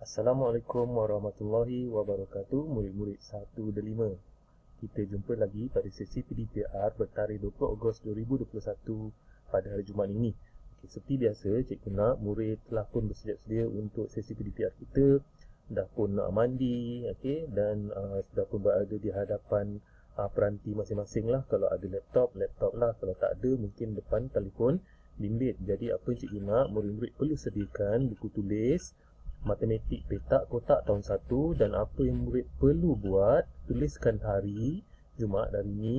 Assalamualaikum warahmatullahi wabarakatuh, murid-murid 1 dan 5. Kita jumpa lagi pada sesi PDPR bertarikh 20 Ogos 2021 pada hari Jumaat ini. Okey, seperti biasa, Cikgu nak murid telah pun bersedia sedia untuk sesi PDPR kita. Dah pun nak mandi, okey, dan sudah pun berada di hadapan peranti masing-masing lah. Kalau ada laptop lah. Kalau tak ada, mungkin depan telefon bimbit. Jadi apa yang Cikgu nak, murid-murid perlu sediakan buku tulis matematik petak kotak tahun 1, dan apa yang murid perlu buat, tuliskan hari Jumaat hari ini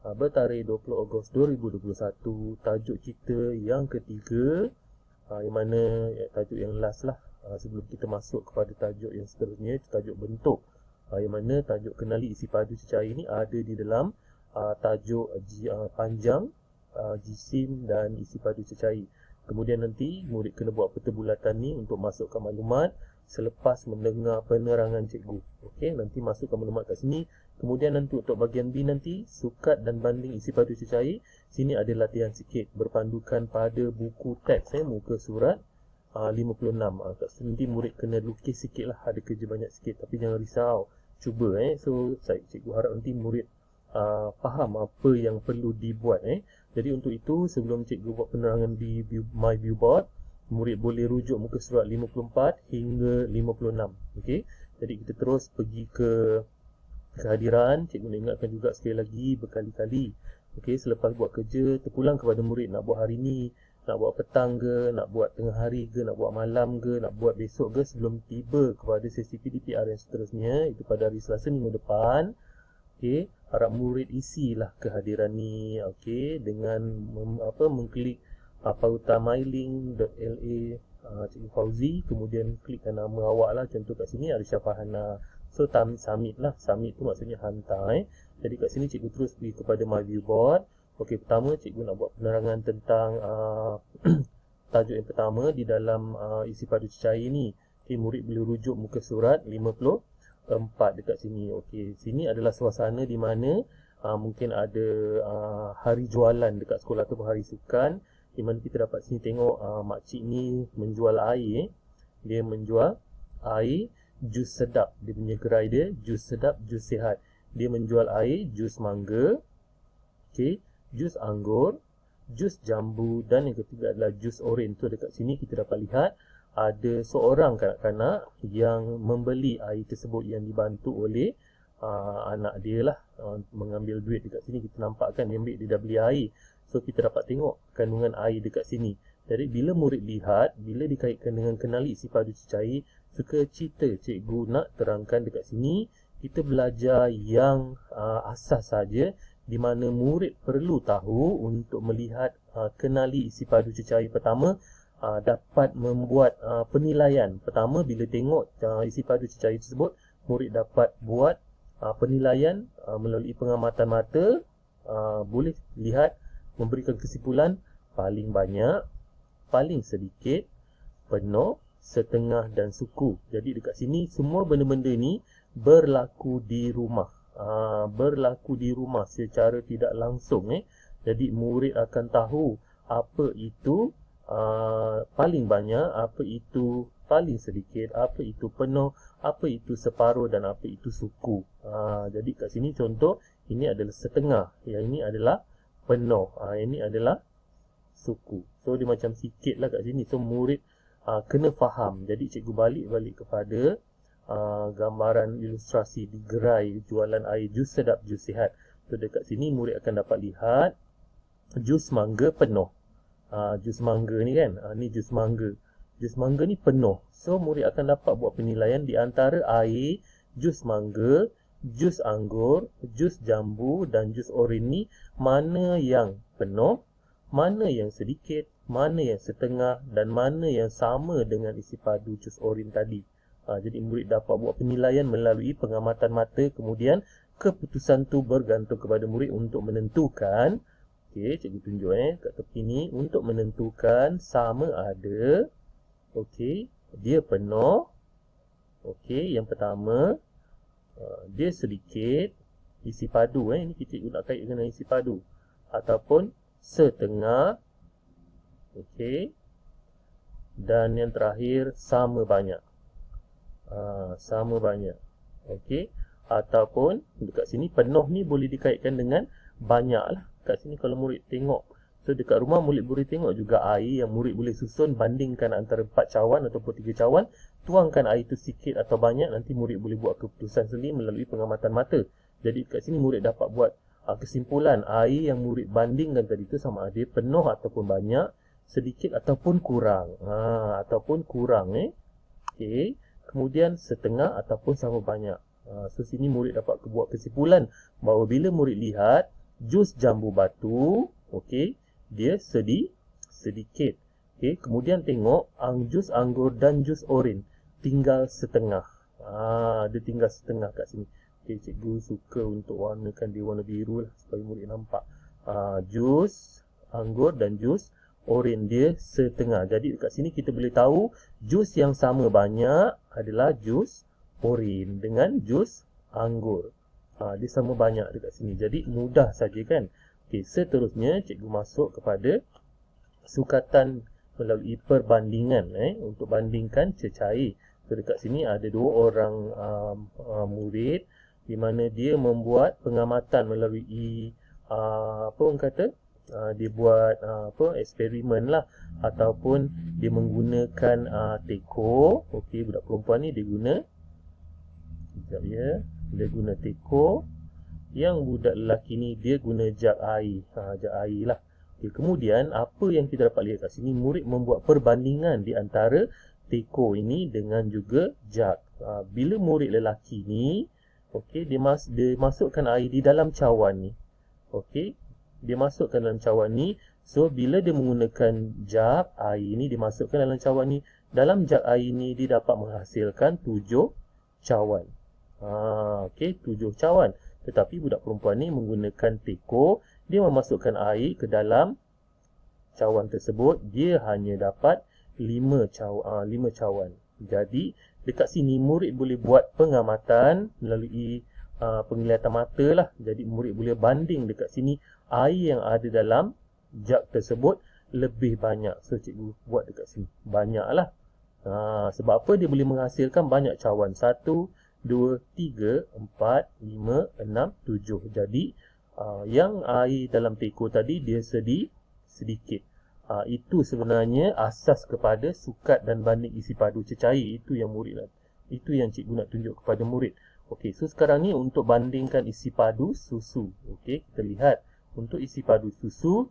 bertarikh 20 Ogos 2021, tajuk kita yang ketiga, yang mana tajuk yang last lah, sebelum kita masuk kepada tajuk yang seterusnya, tajuk bentuk, yang mana tajuk kenali isi padu cecair ini ada di dalam tajuk panjang, jisim dan isi padu cecair. Kemudian nanti murid kena buat peta bulatan ni untuk masukkan maklumat selepas mendengar penerangan cikgu. Okey, nanti masukkan maklumat kat sini. Kemudian nanti untuk bahagian B nanti, sukat dan banding isi padu cecair. Sini ada latihan sikit berpandukan pada buku teks, muka surat 56. Kat sini nanti murid kena lukis sikit lah, ada kerja banyak sikit. Tapi jangan risau, cuba So cikgu harap nanti murid faham apa yang perlu dibuat. Jadi untuk itu, sebelum cikgu buat penerangan di My Viewboard, murid boleh rujuk muka surat 54 hingga 56. Okey. Jadi kita terus pergi ke kehadiran. Cikgu nak ingatkan juga sekali lagi berkali-kali. Okey, selepas buat kerja, terpulang kepada murid nak buat hari ni, nak buat petang ke, nak buat tengah hari ke, nak buat malam ke, nak buat besok ke, sebelum tiba kepada sesi PDPR yang seterusnya, itu pada hari Selasa minggu depan. Okey, harap murid isilah kehadiran ni, okey, dengan mengklik pautan mylink.la Cikgu Fauzi, kemudian klikkan nama awak lah, contoh kat sini Arisha Fahana. So submit lah, submit tu maksudnya hantar. Jadi kat sini cikgu terus pergi kepada My Viewboard. Okey, pertama cikgu nak buat penerangan tentang tajuk yang pertama di dalam isi padu cecair ni. Okey, murid boleh rujuk muka surat 54 dekat sini. Okey, sini adalah suasana di mana mungkin ada hari jualan dekat sekolah ataupun hari sukan, di mana kita dapat sini tengok makcik ni menjual air. Dia menjual air jus sedap. Dia punya gerai dia jus sedap, jus sihat. Dia menjual air jus mangga, okey, jus anggur, jus jambu, dan yang ketiga adalah jus oren. Tu dekat sini kita dapat lihat ada seorang kanak-kanak yang membeli air tersebut, yang dibantu oleh anak dia lah, mengambil duit. Dekat sini kita nampakkan dia dah beli air. So kita dapat tengok kandungan air dekat sini. Jadi bila murid lihat, bila dikaitkan dengan kenali isi padu cecair, suka cerita cikgu nak terangkan dekat sini, kita belajar yang asas saja, di mana murid perlu tahu untuk melihat kenali isi padu cecair. Pertama, dapat membuat penilaian. Pertama, bila tengok isi padu cecair tersebut, murid dapat buat penilaian melalui pengamatan mata. Boleh lihat, memberikan kesimpulan paling banyak, paling sedikit, penuh, setengah dan suku. Jadi dekat sini semua benda-benda ni berlaku di rumah. Berlaku di rumah secara tidak langsung. Jadi murid akan tahu apa itu paling banyak, apa itu paling sedikit, apa itu penuh, apa itu separuh, dan apa itu suku. Jadi kat sini contoh, ini adalah setengah, yang ini adalah penuh, ini adalah suku. So dia macam sikit lah kat sini. So murid kena faham. Jadi cikgu balik kepada gambaran ilustrasi di gerai jualan air jus sedap, jus sihat. So dekat sini murid akan dapat lihat jus mangga penuh. Jus mangga ni kan, ni jus mangga. Jus mangga ni penuh. So murid akan dapat buat penilaian di antara air jus mangga, jus anggur, jus jambu dan jus oren ni, mana yang penuh, mana yang sedikit, mana yang setengah, dan mana yang sama dengan isi padu jus oren tadi. Jadi murid dapat buat penilaian melalui pengamatan mata. Kemudian keputusan tu bergantung kepada murid untuk menentukan. Okey, cikgu tunjuk kat tepi ni, untuk menentukan sama ada, okey, dia penuh, okey, yang pertama, dia sedikit, isi padu, ini kita nak kait dengan isi padu, ataupun setengah, okey, dan yang terakhir sama banyak. Sama banyak. Okey. Ataupun dekat sini penuh ni boleh dikaitkan dengan banyak lah. Kat sini kalau murid tengok, so dekat rumah murid boleh tengok juga air yang murid boleh susun, bandingkan antara 4 cawan ataupun 3 cawan. Tuangkan air itu sikit atau banyak, nanti murid boleh buat keputusan sendiri melalui pengamatan mata. Jadi kat sini murid dapat buat kesimpulan air yang murid bandingkan tadi itu sama ada penuh ataupun banyak, sedikit ataupun kurang. Ataupun kurang Okey. Kemudian setengah ataupun sama banyak. So sini murid dapat buat kesimpulan bahawa bila murid lihat jus jambu batu, okey, dia sedikit. Okey, kemudian tengok jus anggur dan jus oren tinggal setengah. Dia tinggal setengah kat sini. Okey, cikgu suka untuk warnakan dia warna biru lah supaya murid nampak. Jus anggur dan jus oren dia setengah. Jadi dekat sini kita boleh tahu jus yang sama banyak adalah jus oren dengan jus anggur. Dia sama banyak dekat sini. Jadi mudah saja kan. Okey, seterusnya cikgu masuk kepada sukatan melalui perbandingan untuk bandingkan cecair. So dekat sini ada 2 orang murid di mana dia membuat pengamatan melalui apa orang kata dia buat eksperimen lah, ataupun dia menggunakan teko. Okey, budak perempuan ni dia guna dia guna teko. Yang budak lelaki ni dia guna jak air. Jak air lah. Okay, kemudian apa yang kita dapat lihat kat sini, murid membuat perbandingan di antara teko ini dengan juga jak. Bila murid lelaki ni, okey, dia masukkan air di dalam cawan ni. Okey, dia masukkan dalam cawan ni. So bila dia menggunakan jak air ni, dia masukkan dalam cawan ni. Dalam jak air ni dia dapat menghasilkan 7 cawan. Okey, 7 cawan. Tetapi budak perempuan ni menggunakan teko, dia memasukkan air ke dalam cawan tersebut, dia hanya dapat 5 cawan. Jadi dekat sini murid boleh buat pengamatan melalui penglihatan mata lah. Jadi murid boleh banding dekat sini air yang ada dalam jak tersebut lebih banyak. So cikgu buat dekat sini banyak lah. Sebab apa? Dia boleh menghasilkan banyak cawan. 1, 2, 3, 4, 5, 6, 7. Jadi yang air dalam teko tadi dia sedikit. Itu sebenarnya asas kepada sukat dan banding isi padu cecair. Itu yang cikgu nak tunjuk kepada murid. Okey, so sekarang ni untuk bandingkan isi padu susu. Okey, kita lihat untuk isi padu susu,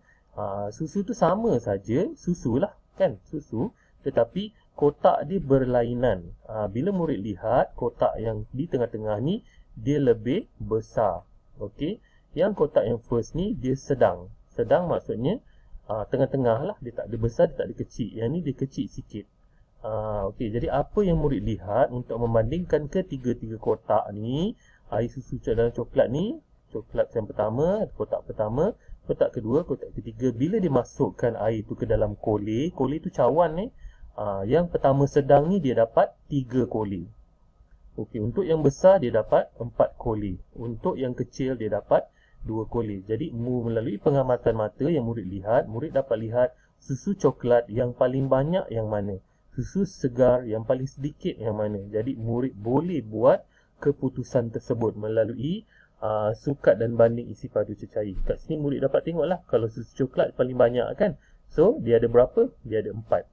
susu tu sama saja, susu lah kan, susu, tetapi kotak dia berlainan. Bila murid lihat kotak yang di tengah-tengah ni dia lebih besar. Okey, yang kotak yang first ni dia sedang. Sedang maksudnya tengah-tengah lah, dia tak ada besar, dia tak ada kecil. Yang ni dia kecil sikit. Okey, jadi apa yang murid lihat untuk membandingkan ketiga-tiga kotak ni, air susu dalam coklat ni, coklat yang pertama, kotak pertama, kotak kedua, kotak ketiga, bila dimasukkan air tu ke dalam kolej tu cawan ni, yang pertama sedang ni dia dapat 3 kolej. Okey, untuk yang besar dia dapat 4 kolej. Untuk yang kecil dia dapat 2 kolej. Jadi melalui pengamatan mata yang murid lihat, murid dapat lihat susu coklat yang paling banyak yang mana, susu segar yang paling sedikit yang mana. Jadi murid boleh buat keputusan tersebut melalui sukat dan banding isi padu cecair. Kat sini murid dapat tengoklah, kalau susu coklat paling banyak kan, so dia ada berapa? Dia ada 4.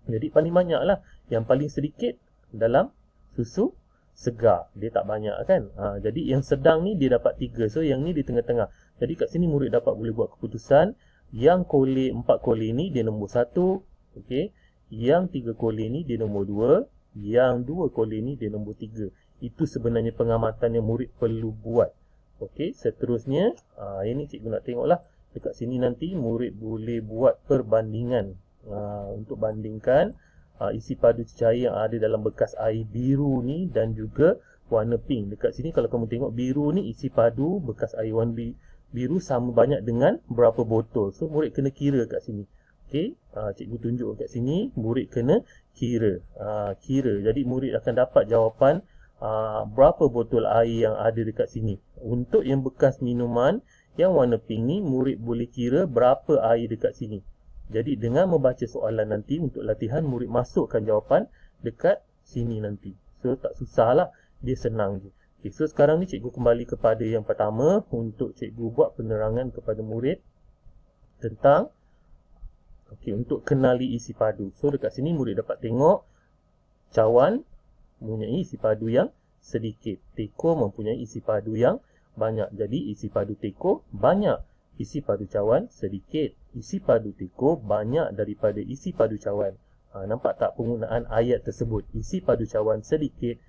Jadi paling banyak lah. Yang paling sedikit dalam susu segar, dia tak banyak kan. Jadi yang sedang ni dia dapat 3. So yang ni di tengah-tengah. Jadi kat sini murid dapat boleh buat keputusan, yang kolej 4 kolej ni dia nombor 1. Okey, yang 3 kolej ni dia nombor 2. Yang 2 kolej ni dia nombor 3. Itu sebenarnya pengamatan yang murid perlu buat. Okey, seterusnya ini cikgu nak tengoklah. Dekat sini nanti murid boleh buat perbandingan untuk bandingkan isi padu cecair yang ada dalam bekas air biru ni dan juga warna pink. Dekat sini kalau kamu tengok biru ni, isi padu bekas air warna biru sama banyak dengan berapa botol. So murid kena kira kat sini. Okey, cikgu tunjuk kat sini, murid kena kira. Jadi murid akan dapat jawapan berapa botol air yang ada dekat sini. Untuk yang bekas minuman yang warna pink ni, murid boleh kira berapa air dekat sini. Jadi dengan membaca soalan nanti untuk latihan, murid masukkan jawapan dekat sini nanti. So tak susah lah, dia senang je. Okay, so sekarang ni cikgu kembali kepada yang pertama untuk cikgu buat penerangan kepada murid tentang untuk kenali isi padu. So dekat sini murid dapat tengok cawan mempunyai isi padu yang sedikit, teko mempunyai isi padu yang banyak. Jadi isi padu teko banyak, isi padu cawan sedikit. Isi padu teko banyak daripada isi padu cawan. Nampak tak penggunaan ayat tersebut? Isi padu cawan sedikit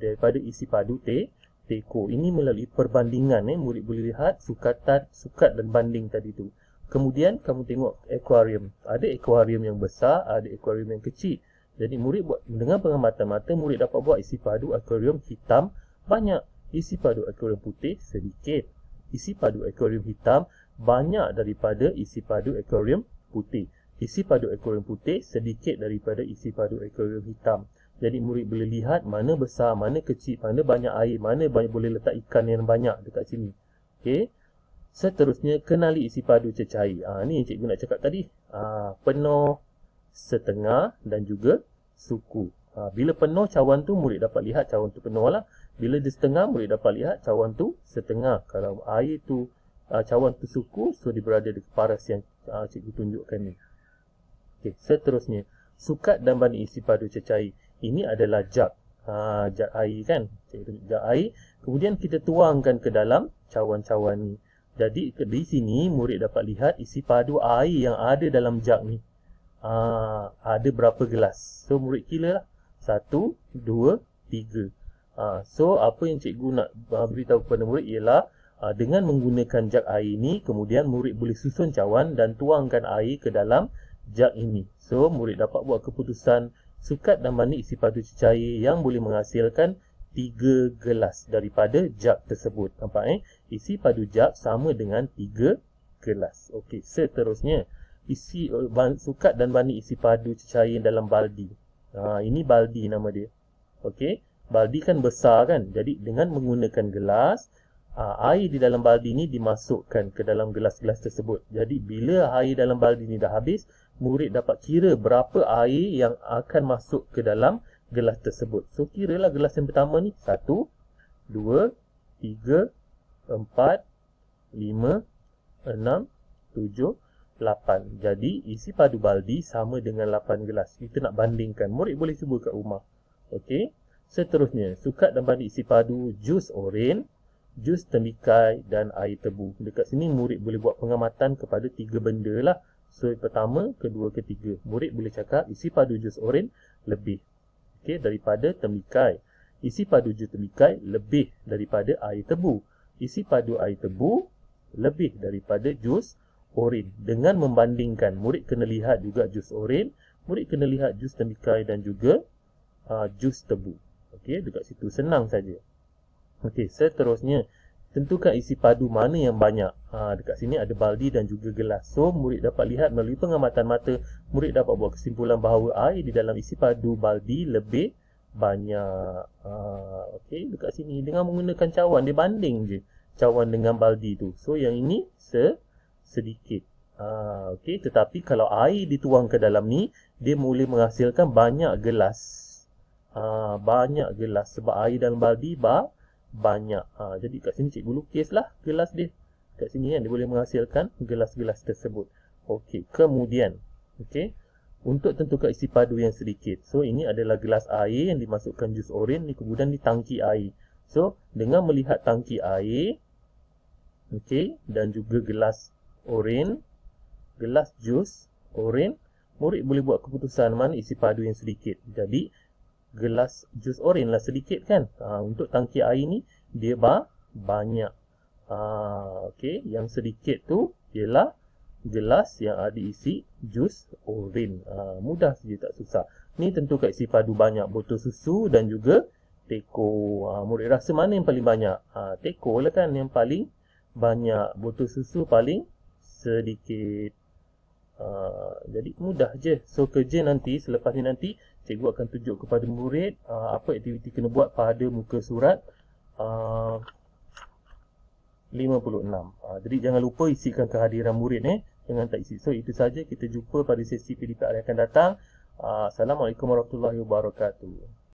daripada isi padu teko. Ini melalui perbandingan. Murid boleh lihat sukat dan banding tadi tu. Kemudian kamu tengok akuarium. Ada akuarium yang besar, ada akuarium yang kecil. Jadi murid buat dengan pengamatan mata, murid dapat buat isi padu akuarium hitam banyak, isi padu akuarium putih sedikit. Isi padu akuarium hitam banyak daripada isi padu akuarium putih. Isi padu akuarium putih sedikit daripada isi padu akuarium hitam. Jadi murid boleh lihat mana besar, mana kecil, mana banyak air, mana boleh letak ikan yang banyak dekat sini. Okey. Seterusnya, kenali isi padu cecair. Ni yang cikgu nak cakap tadi. Penuh, setengah dan juga suku. Bila penuh cawan tu, murid dapat lihat cawan tu penuh lah. Bila dia setengah, murid dapat lihat cawan tu setengah. Kalau air tu, cawan tu suku, so dia berada di paras yang cikgu tunjukkan ni. Okey, seterusnya, sukat dan banding isi padu cecair. Ini adalah jug. Jug air kan. Cikgu tunjuk jug air. Kemudian kita tuangkan ke dalam cawan-cawan ni. Jadi di sini murid dapat lihat isi padu air yang ada dalam jug ni. Ada berapa gelas. So murid kira lah. 1, 2, 3. So apa yang cikgu nak beritahu kepada murid ialah dengan menggunakan jug air ni, kemudian murid boleh susun cawan dan tuangkan air ke dalam jug ini. So murid dapat buat keputusan sukat dan banding isi padu cecair yang boleh menghasilkan 3 gelas daripada jug tersebut. Nampak isi padu jug sama dengan 3 gelas. Okey, seterusnya sukat dan banding isi padu cecair dalam baldi. Ini baldi nama dia. Okey, baldi kan besar kan. Jadi dengan menggunakan gelas, air di dalam baldi ni dimasukkan ke dalam gelas-gelas tersebut. Jadi bila air dalam baldi ni dah habis, murid dapat kira berapa air yang akan masuk ke dalam gelas tersebut. So kiralah gelas yang pertama ni 1, 2, 3, 4, 5, 6, 7, 8. Jadi isi padu baldi sama dengan 8 gelas. Kita nak bandingkan. Murid boleh cuba kat rumah. Okey. Seterusnya, sukat dan banding isi padu jus oren, jus temikai dan air tebu. Dekat sini murid boleh buat pengamatan kepada 3 benda lah. So pertama, kedua, ketiga. Murid boleh cakap isi padu jus oren lebih daripada temikai. Isi padu jus temikai lebih daripada air tebu. Isi padu air tebu lebih daripada jus oren. Dengan membandingkan, murid kena lihat juga jus oren, murid kena lihat jus temikai dan juga jus tebu. Okey, dekat situ senang saja. Okey, seterusnya tentukan isi padu mana yang banyak. Dekat sini ada baldi dan juga gelas. So murid dapat lihat melalui pengamatan mata, murid dapat buat kesimpulan bahawa air di dalam isi padu baldi lebih banyak. Okey, dekat sini dengan menggunakan cawan, dia banding je cawan dengan baldi tu. So yang ini sedikit. Okey, tetapi kalau air dituang ke dalam ni, dia boleh menghasilkan banyak gelas. Banyak gelas sebab air dalam baldi banyak. Jadi kat sini cikgu lukislah gelas dia. Kat sini kan dia boleh menghasilkan gelas-gelas tersebut. Okey, kemudian untuk tentukan isi padu yang sedikit. So ini adalah gelas air yang dimasukkan jus oren ni, kemudian di tangki air. So dengan melihat tangki air, dan juga gelas oren, gelas jus oren, murid boleh buat keputusan mana isi padu yang sedikit. Jadi gelas jus oren lah sedikit kan. Untuk tangki air ni dia banyak. Okey, yang sedikit tu ialah gelas yang ada isi jus oren. Mudah saja, tak susah. Ni tentukan isi padu banyak botol susu dan juga teko. Murid rasa mana yang paling banyak? Teko lah kan yang paling banyak, botol susu paling sedikit. Jadi mudah je. So kerja nanti, selepas ni nanti cikgu akan tunjuk kepada murid apa aktiviti kena buat pada muka surat 56. Jadi jangan lupa isikan kehadiran murid jangan tak isi. So itu saja, kita jumpa pada sesi PDPR yang akan datang. Assalamualaikum warahmatullahi wabarakatuh.